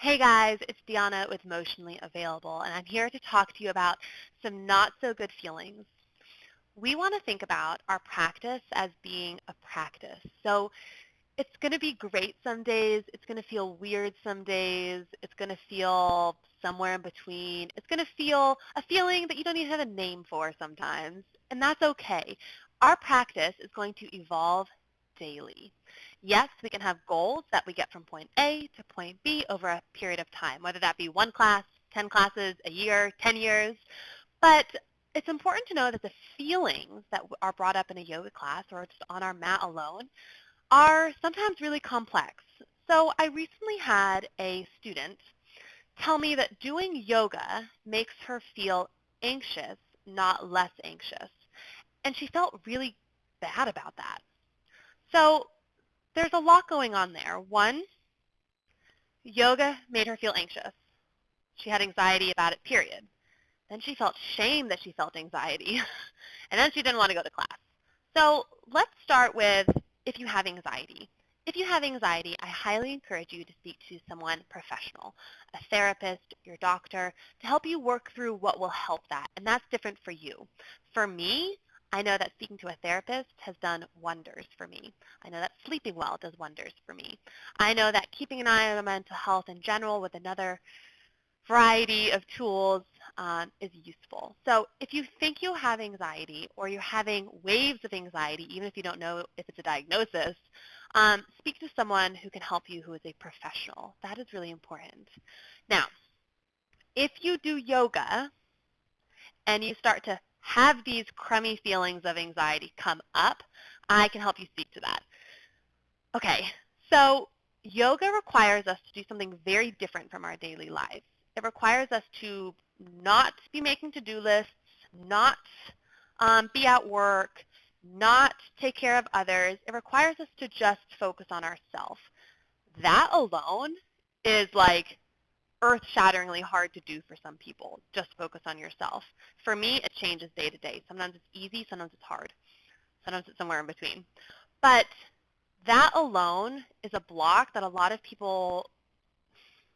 Hey guys, it's Deanna with Motionally Available, and I'm here to talk to you about some not so good feelings. We want to think about our practice as being a practice. So it's going to be great some days, it's going to feel weird some days, it's going to feel somewhere in between. It's going to feel a feeling that you don't even have a name for sometimes, and that's okay. Our practice is going to evolve daily. Yes, we can have goals that we get from point A to point B over a period of time, whether that be one class, 10 classes, a year, 10 years, but it's important to know that the feelings that are brought up in a yoga class or just on our mat alone are sometimes really complex. So I recently had a student tell me that doing yoga makes her feel anxious, not less anxious. And she felt really bad about that. So there's a lot going on there. One, yoga made her feel anxious. She had anxiety about it, period. Then she felt shame that she felt anxiety. And then she didn't want to go to class. So let's start with if you have anxiety. If you have anxiety, I highly encourage you to speak to someone professional, a therapist, your doctor, to help you work through what will help that. And that's different for you. For me, I know that speaking to a therapist has done wonders for me. I know that sleeping well does wonders for me. I know that keeping an eye on my mental health in general with another variety of tools is useful. So if you think you have anxiety or you're having waves of anxiety, even if you don't know if it's a diagnosis, speak to someone who can help you who is a professional. That is really important. Now, if you do yoga and you start to have these crummy feelings of anxiety come up, I can help you speak to that. Okay, so yoga requires us to do something very different from our daily lives. It requires us to not be making to-do lists, not be at work, not take care of others. It requires us to just focus on ourselves. That alone is like earth-shatteringly hard to do for some people, just focus on yourself. For me, it changes day to day. Sometimes it's easy, sometimes it's hard. Sometimes it's somewhere in between. But that alone is a block that a lot of people,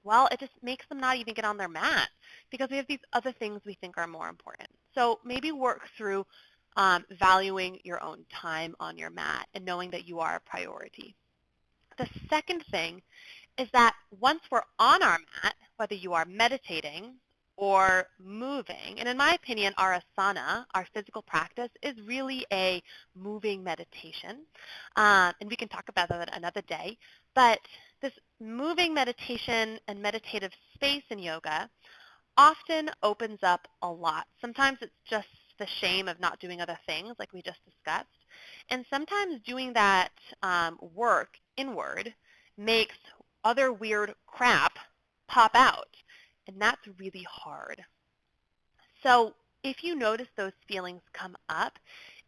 well, it just makes them not even get on their mat because we have these other things we think are more important. So maybe work through valuing your own time on your mat and knowing that you are a priority. The second thing is that once we're on our mat, whether you are meditating or moving, and in my opinion, our asana, our physical practice, is really a moving meditation. And we can talk about that another day. But this moving meditation and meditative space in yoga often opens up a lot. Sometimes it's just the shame of not doing other things, like we just discussed. And sometimes doing that work inward makes other weird crap pop out. And that's really hard. So if you notice those feelings come up,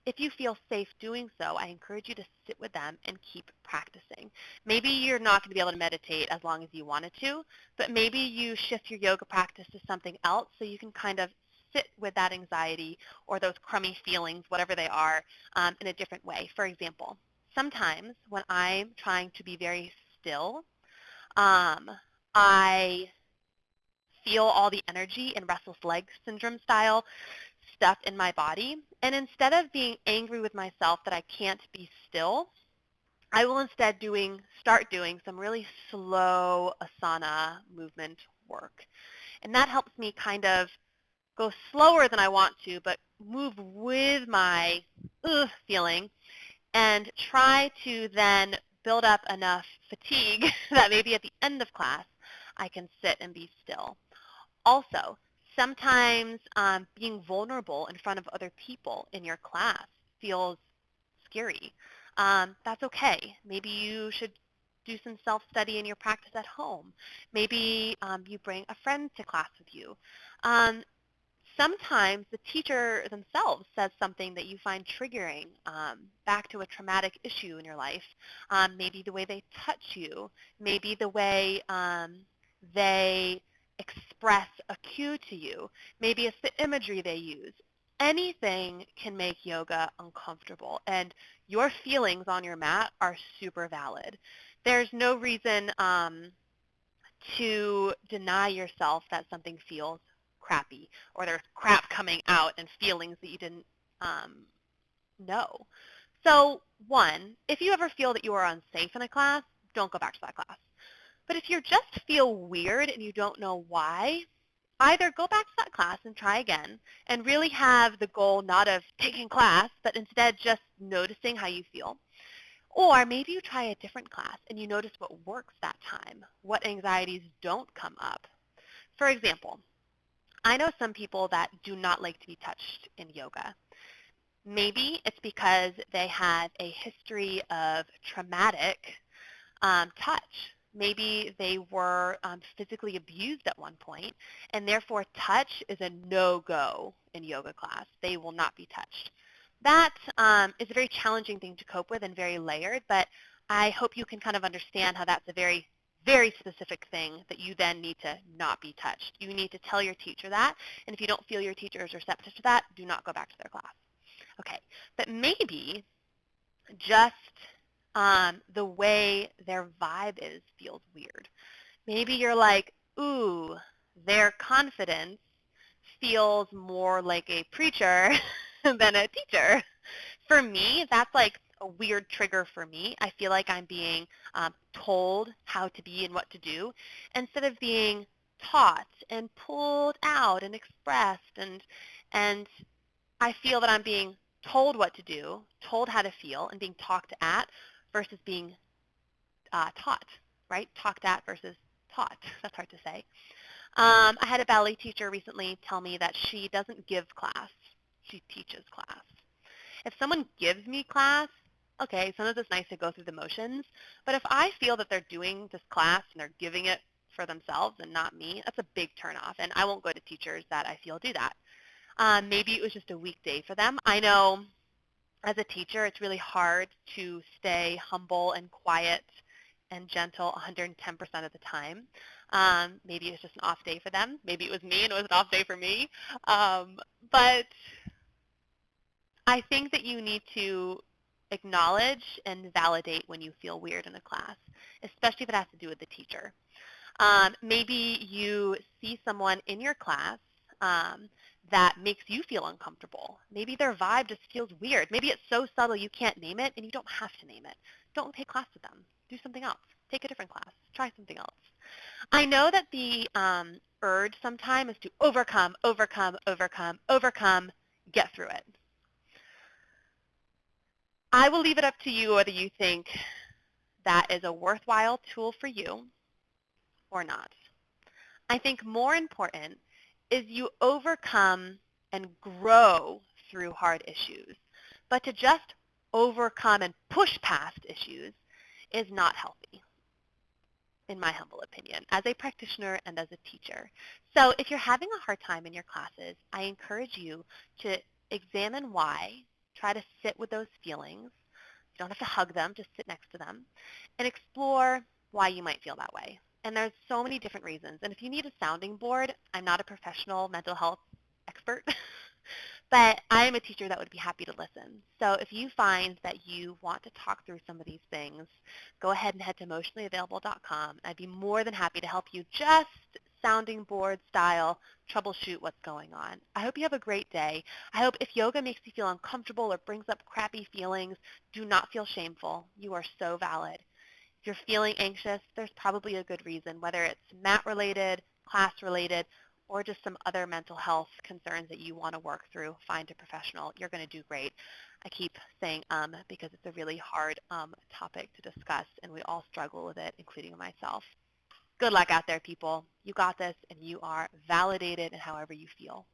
if you feel safe doing so, I encourage you to sit with them and keep practicing. Maybe you're not going to be able to meditate as long as you wanted to, but maybe you shift your yoga practice to something else so you can kind of sit with that anxiety or those crummy feelings, whatever they are, in a different way. For example, sometimes when I'm trying to be very still, I feel all the energy in restless leg syndrome style stuff in my body. And instead of being angry with myself that I can't be still, I will instead start doing some really slow asana movement work. And that helps me kind of go slower than I want to, but move with my feeling and try to then build up enough fatigue that maybe at the end of class I can sit and be still. Also, sometimes being vulnerable in front of other people in your class feels scary. That's okay. Maybe you should do some self-study in your practice at home. Maybe you bring a friend to class with you. Um, Sometimes the teacher themselves says something that you find triggering back to a traumatic issue in your life. Maybe the way they touch you, maybe the way they express a cue to you, maybe it's the imagery they use. Anything can make yoga uncomfortable, and your feelings on your mat are super valid. There's no reason to deny yourself that something feels crappy or there's crap coming out and feelings that you didn't know. So one, if you ever feel that you are unsafe in a class, don't go back to that class. But if you just feel weird and you don't know why, either go back to that class and try again and really have the goal not of taking class, but instead just noticing how you feel. Or maybe you try a different class and you notice what works that time, what anxieties don't come up. For example, I know some people that do not like to be touched in yoga. Maybe it's because they have a history of traumatic touch. Maybe they were physically abused at one point, and therefore touch is a no-go in yoga class. They will not be touched. That is a very challenging thing to cope with and very layered, but I hope you can kind of understand how that's a very, very specific thing that you then need to not be touched. You need to tell your teacher that, and if you don't feel your teacher is receptive to that, do not go back to their class. Okay, but maybe just the way their vibe is feels weird. Maybe you're like, ooh, their confidence feels more like a preacher than a teacher. For me, that's like a weird trigger for me. I feel like I'm being told how to be and what to do instead of being taught and pulled out and expressed. And I feel that I'm being told what to do, told how to feel, and being talked at versus being taught, right? Talked at versus taught. That's hard to say. I had a ballet teacher recently tell me that she doesn't give class. She teaches class. If someone gives me class, okay, sometimes it's nice to go through the motions, but if I feel that they're doing this class and they're giving it for themselves and not me, that's a big turnoff, and I won't go to teachers that I feel do that. Maybe it was just a weekday for them. I know as a teacher, it's really hard to stay humble and quiet and gentle 110% of the time. Maybe it's just an off day for them. Maybe it was me and it was an off day for me. But I think that you need to acknowledge and validate when you feel weird in a class, especially if it has to do with the teacher. Maybe you see someone in your class that makes you feel uncomfortable. Maybe their vibe just feels weird. Maybe it's so subtle you can't name it, and you don't have to name it. Don't take class with them. Do something else. Take a different class. Try something else. I know that the urge sometimes is to overcome, overcome, overcome, overcome, get through it. I will leave it up to you whether you think that is a worthwhile tool for you or not. I think more important is you overcome and grow through hard issues. But to just overcome and push past issues is not healthy, in my humble opinion, as a practitioner and as a teacher. So if you're having a hard time in your classes, I encourage you to examine why, try to sit with those feelings. You don't have to hug them, just sit next to them, and explore why you might feel that way. And there's so many different reasons. And if you need a sounding board, I'm not a professional mental health expert, but I am a teacher that would be happy to listen. So if you find that you want to talk through some of these things, go ahead and head to motionallyavailable.com. I'd be more than happy to help you just sounding board style troubleshoot what's going on. I hope you have a great day. I hope if yoga makes you feel uncomfortable or brings up crappy feelings, do not feel shameful. You are so valid. If you're feeling anxious, there's probably a good reason, whether it's mat-related, class-related, or just some other mental health concerns that you want to work through. Find a professional. You're going to do great. I keep saying because it's a really hard topic to discuss, and we all struggle with it, including myself. Good luck out there, people. You got this, and you are validated in however you feel.